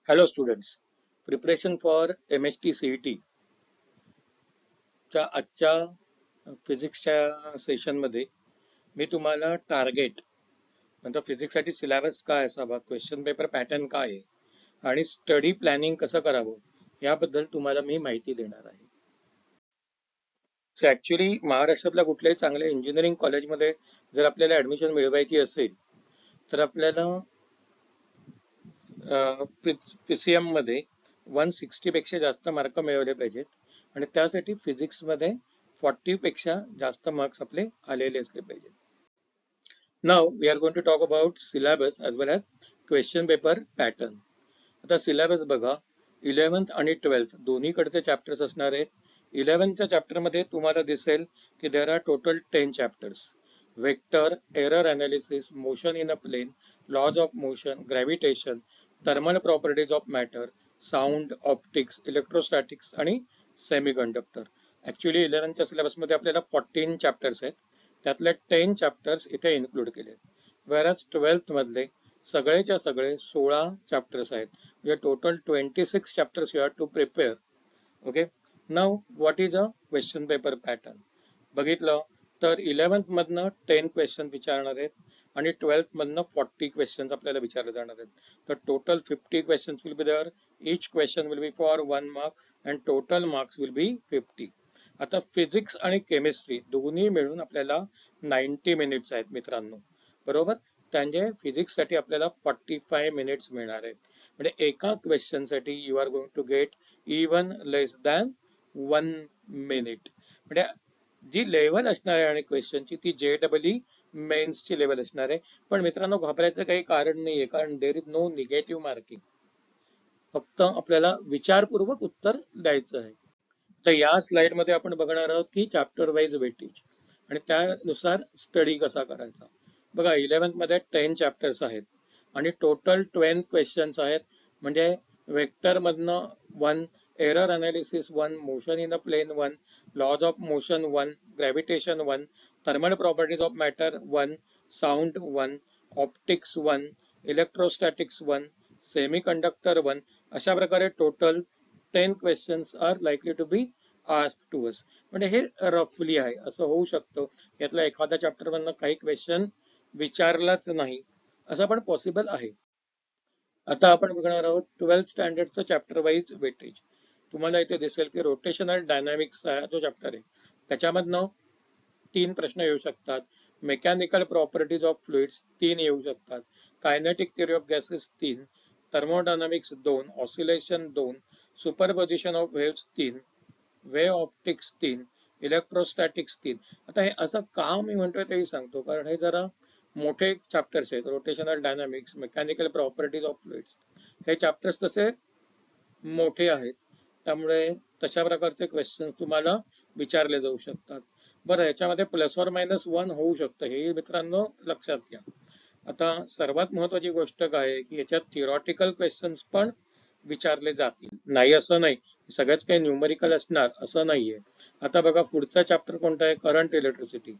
Hello students, preparation for MHT CET च्या आजच्या फिजिक्सच्या सेशनमध्ये मी तुम्हाला टार्गेट नंतर फिजिक्ससाठी सिलेबस काय असावा, क्वेश्चन पेपर पॅटर्न काय आहे आणि स्टडी प्लॅनिंग कसं करावं याबद्दल तुम्हाला मी माहिती देणार आहे. सो ॲक्च्युली महाराष्ट्रातल्या कुठल्याही चांगल्या इंजिनिअरिंग कॉलेजमध्ये जर आपल्याला ॲडमिशन मिळवायची असेल तर आपल्याला PCM मध्ये 160 पेक्षा जास्त मार्क मिळवले पाहिजेत आणि त्यासाठी फिजिक्समध्ये 40 पेक्षा जास्त मार्क्स आपले आलेले असले पाहिजेत. Now we are going to talk about syllabus as well as question paper pattern. आता सिलेबस बघा, 11th आणि 12th दोन्हीकडचे चॅप्टर्स असणार आहेत. 11th चॅप्टरमध्ये तुम्हाला दिसेल की there are total 10 chapters. Vector, error analysis, motion in a plane, laws of motion, gravitation, thermal properties of matter, sound, optics, electrostatics आणि semiconductor. Actually 11th सिलेबसमध्ये आपल्याला 14 चॅप्टर्स आहेत, त्यातले 10 चॅप्टर्स इथे इन्क्लूड केले. वेअरॅज 12th मधले सगळेच्या सगळे 16 चॅप्टर्स आहेत, म्हणजे total 26 chapters you have to prepare. Okay, now what is a question paper pattern बघितलं तर 11th मधनं 10 क्वेश्चन विचारणार आहेत आणि 12th मधनं 40 क्वेश्चन आपल्याला विचारले जाणार आहेत. तर total 50 question will be there. Each question will be for 1 mark and total marks will be 50. आता फिजिक्स आणि केमिस्ट्री दोन्ही मिळून आपल्याला 90 मिनिट्स आहेत मित्रांनो, बरोबर. म्हणजे फिजिक्ससाठी आपल्याला 45 मिनिट्स मिळणार आहेत. म्हणजे एका क्वेश्चनसाठी you are going to get even less than 1 minute. म्हणजे जी लेवल असणार आहे आणि क्वेश्चनची ती JEE मेन्सची लेवल असणार आहे. पण मित्रांनो, घाबरायचं काही कारण नाहीये, कारण there is no negative marking. फक्त आपल्याला विचारपूर्वक उत्तर द्यायचं आहे. तर या स्लाइडमध्ये आपण बघणार आहोत की चॅप्टर वाईज वेटेज आणि त्यानुसार स्टडी कसा करायचा. बघा, 11th मध्ये 10 चॅप्टर्स आहेत आणि टोटल 12 क्वेश्चन्स आहेत. म्हणजे वेक्टर मधनं 1, error analysis 1, motion in a plane 1, laws of motion 1, gravitation 1, thermal properties of matter 1, sound 1, optics 1, electrostatics 1, semiconductor 1. अशा प्रकारे total 10 questions are likely to be asked to us. म्हणजे हे रफली आहे, असं होऊ शकतं यातला एखाद्या चॅप्टर मधनं काही क्वेश्चन विचारलाच नाही, असं पण पॉसिबल आहे. आता आपण बघणार आहोत 12th स्टँडर्डचं चॅप्टर वाईज वेटेज. तुम्हाला इथे दिसेल की रोटेशनल डायनॅमिक्स जो चॅप्टर आहे त्याच्यामधनं 3 प्रश्न येऊ शकतात. मेकॅनिकल प्रॉपर्टीज ऑफ फ्लुइड्स 3 येऊ शकतात. Kinetic theory of gases 3, thermodynamics 2, oscillation 2, superposition of waves 3, wave optics 3, electrostatics 3. आता हे असं का मी म्हणतोय तेही सांगतो, कारण हे जरा मोठे चॅप्टर्स आहेत. Rotational dynamics, mechanical properties of fluids हे चॅप्टर्स तसे मोठे आहेत, त्यामुळे तशा प्रकारचे क्वेश्चन्स तुम्हाला विचारले जाऊ शकतात. बरं, याच्यामध्ये +or-1 होऊ शकतं, हे मित्रांनो लक्षात घ्या. आता सर्वात महत्वाची गोष्ट काय आहे की याच्यात थिओरॉटिकल क्वेश्चन्स पण विचारले जातील, नाही असं नाही, सगळ्याच काही न्यूमरिकल असणार असं नाहीये. आता बघा, पुढचा चॅप्टर कोणता आहे, करंट इलेक्ट्रिसिटी.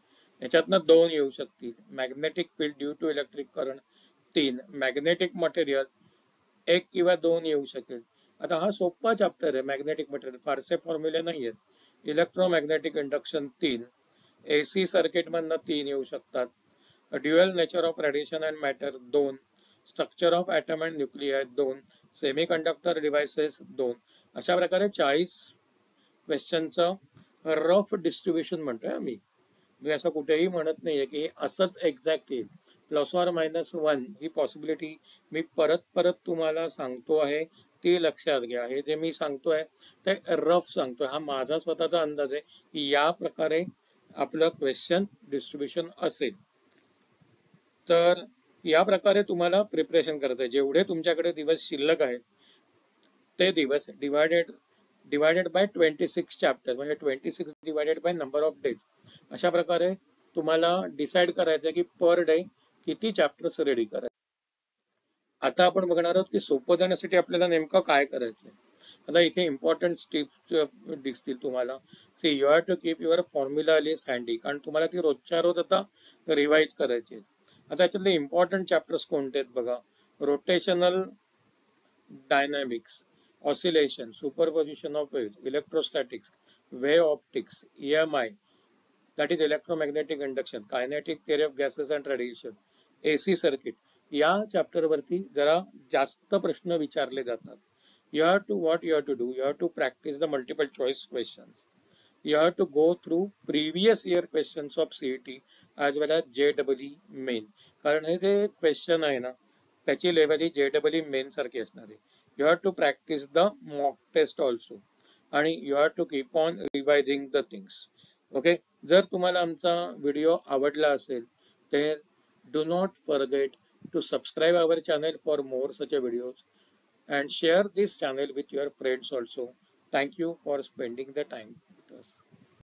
याच्यातनं 2 येऊ शकतील. Magnetic field due to electric current 3, magnetic material 1 किंवा 2 येऊ शकेल. आता हा सोपा चॅप्टर आहे, मॅग्नेटिक मटेरियल फारसे फॉर्म्युले नाही आहेत. इलेक्ट्रोमॅग्नेटिक इंडक्शन 3, AC सर्किट मधनं 3 येऊ शकतात. Dual nature of radiation and matter 2, structure of atom and nuclei 2, semiconductor devices 2. अशा प्रकारे 40 क्वेश्चनचं रफ डिस्ट्रीब्युशन म्हणतोय आम्ही. मी असं कुठेही म्हणत नाहीये की असंच एक्झॅक्ट येईल. +or-1 ही पॉसिबिलिटी मी परत परत तुम्हाला सांगतो आहे, ती लक्षात घ्या. हे जे मी सांगतोय ते रफ सांगतोय, हा माझा स्वतःचा अंदाज आहे की या प्रकारे आपलं क्वेश्चन डिस्ट्रीब्युशन असेल. तर या प्रकारे तुम्हाला प्रिपरेशन करत आहे. जेवढे तुमच्याकडे दिवस शिल्लक आहेत ते दिवस डिवायडेड बाय 26 चॅप्टर्स, म्हणजे 26 divided by number of days. अशा प्रकारे तुम्हाला डिसाईड करायचं की पर डे किती चॅप्टर्स रेडी करायचे. आता आपण बघणार आहोत की सोपं जाण्यासाठी आपल्याला नेमकं काय करायचंय. आता इथे इम्पॉर्टंट स्टेप्स दिसतील तुम्हाला. See, you have to keep your formula list handy, कारण तुम्हाला ती रोजच्या रोज आता रिवाइज करायची आहे. आता याच्यातले इम्पॉर्टंट चॅप्टर्स कोणते आहेत बघा. Rotational dynamics, oscillation, superposition of waves, electrostatics, wave optics, EMI, that is electromagnetic induction, kinetic theory of gases and radiation, AC circuit. या चॅप्टर वरती जरा जास्त प्रश्न विचारले जातात. You have to what you have to do. You have to practice the multiple choice questions. You have to go through previous year questions of CET as well as JEE main. कारण हे जे question आहे ना त्याची level ही JEE main सारखी असणार आहे. You have to practice the mock test also आणि you have to keep on revising the things. Okay, जर तुम्हाला आमचा व्हिडिओ आवडला असेल तर do not forget to subscribe our channel for more such a videos and share this channel with your friends also. Thank you for spending the time with us.